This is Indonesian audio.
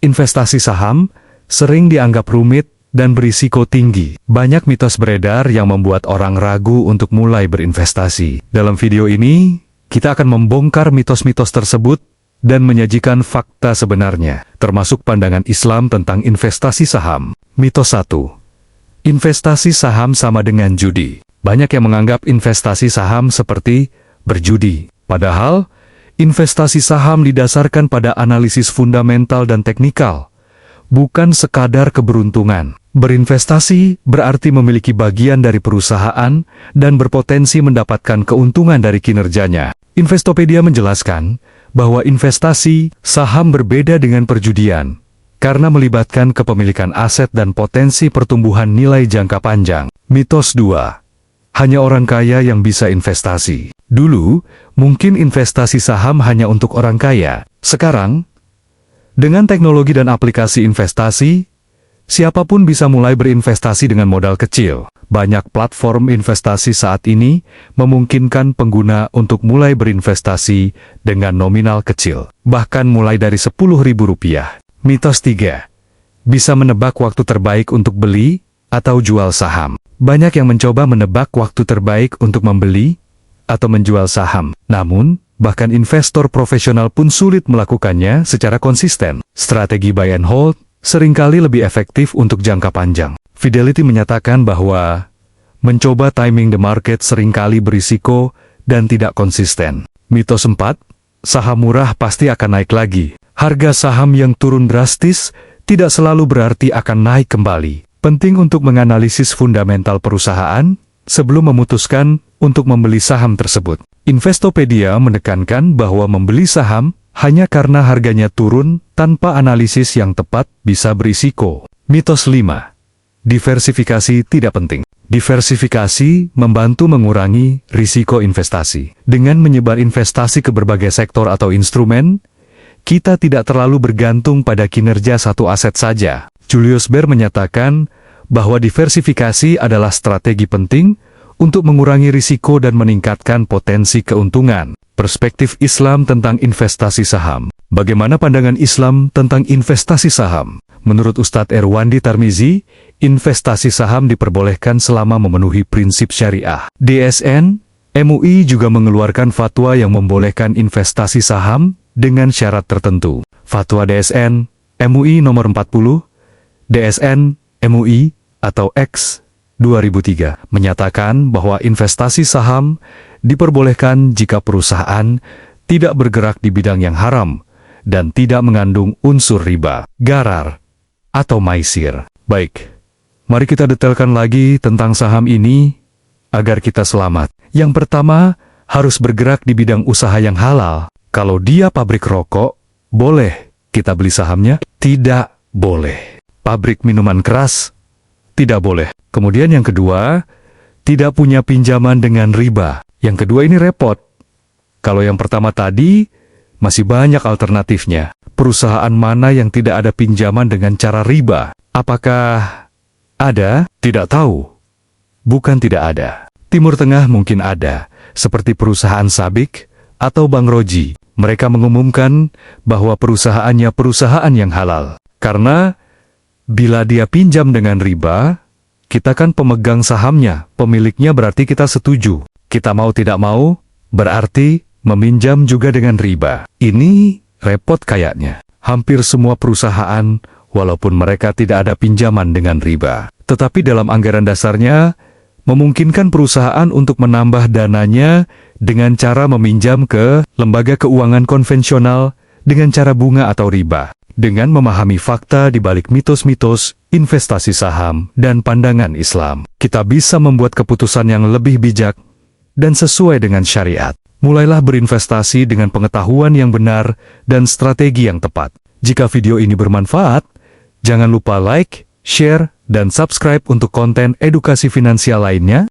Investasi saham sering dianggap rumit dan berisiko tinggi. Banyak mitos beredar yang membuat orang ragu untuk mulai berinvestasi. Dalam video ini, kita akan membongkar mitos-mitos tersebut dan menyajikan fakta sebenarnya, termasuk pandangan Islam tentang investasi saham. Mitos 1. Investasi saham sama dengan judi. Banyak yang menganggap investasi saham seperti berjudi. Padahal, investasi saham didasarkan pada analisis fundamental dan teknikal, bukan sekadar keberuntungan. Berinvestasi berarti memiliki bagian dari perusahaan dan berpotensi mendapatkan keuntungan dari kinerjanya. Investopedia menjelaskan bahwa investasi saham berbeda dengan perjudian, karena melibatkan kepemilikan aset dan potensi pertumbuhan nilai jangka panjang. Mitos 2. Hanya orang kaya yang bisa investasi. Dulu, mungkin investasi saham hanya untuk orang kaya. Sekarang, dengan teknologi dan aplikasi investasi, siapapun bisa mulai berinvestasi dengan modal kecil. Banyak platform investasi saat ini memungkinkan pengguna untuk mulai berinvestasi dengan nominal kecil, bahkan mulai dari Rp10.000. Mitos 3. Bisa menebak waktu terbaik untuk beli atau jual saham. Banyak yang mencoba menebak waktu terbaik untuk membeli atau menjual saham. Namun, bahkan investor profesional pun sulit melakukannya secara konsisten. Strategi buy and hold seringkali lebih efektif untuk jangka panjang. Fidelity menyatakan bahwa mencoba timing the market seringkali berisiko dan tidak konsisten. Mitos 4. Saham murah pasti akan naik lagi. Harga saham yang turun drastis tidak selalu berarti akan naik kembali. Penting untuk menganalisis fundamental perusahaan sebelum memutuskan untuk membeli saham tersebut. Investopedia menekankan bahwa membeli saham hanya karena harganya turun tanpa analisis yang tepat bisa berisiko. Mitos 5. Diversifikasi tidak penting. Diversifikasi membantu mengurangi risiko investasi. Dengan menyebar investasi ke berbagai sektor atau instrumen, kita tidak terlalu bergantung pada kinerja satu aset saja. Julius Baer menyatakan bahwa diversifikasi adalah strategi penting untuk mengurangi risiko dan meningkatkan potensi keuntungan. Perspektif Islam tentang investasi saham. Bagaimana pandangan Islam tentang investasi saham? Menurut Ustadz Erwandi Tarmizi, investasi saham diperbolehkan selama memenuhi prinsip syariah. DSN, MUI juga mengeluarkan fatwa yang membolehkan investasi saham dengan syarat tertentu. Fatwa DSN, MUI nomor 40, DSN, MUI, atau X, 2003, menyatakan bahwa investasi saham diperbolehkan jika perusahaan tidak bergerak di bidang yang haram dan tidak mengandung unsur riba, gharar, atau maisir. Baik, mari kita detailkan lagi tentang saham ini agar kita selamat. Yang pertama, harus bergerak di bidang usaha yang halal. Kalau dia pabrik rokok, boleh kita beli sahamnya? Tidak boleh. Pabrik minuman keras, tidak boleh. Kemudian yang kedua, tidak punya pinjaman dengan riba. Yang kedua ini repot. Kalau yang pertama tadi, masih banyak alternatifnya. Perusahaan mana yang tidak ada pinjaman dengan cara riba? Apakah ada? Tidak tahu. Bukan tidak ada. Timur Tengah mungkin ada, seperti perusahaan Sabik atau Bang Roji. Mereka mengumumkan bahwa perusahaannya perusahaan yang halal. Karena bila dia pinjam dengan riba, kita kan pemegang sahamnya, pemiliknya, berarti kita setuju. Kita mau tidak mau, berarti meminjam juga dengan riba. Ini repot kayaknya. Hampir semua perusahaan, walaupun mereka tidak ada pinjaman dengan riba, tetapi dalam anggaran dasarnya, memungkinkan perusahaan untuk menambah dananya dengan cara meminjam ke lembaga keuangan konvensional dengan cara bunga atau riba. Dengan memahami fakta di balik mitos-mitos, investasi saham, dan pandangan Islam, kita bisa membuat keputusan yang lebih bijak dan sesuai dengan syariat. Mulailah berinvestasi dengan pengetahuan yang benar dan strategi yang tepat. Jika video ini bermanfaat, jangan lupa like, share, dan subscribe untuk konten edukasi finansial lainnya.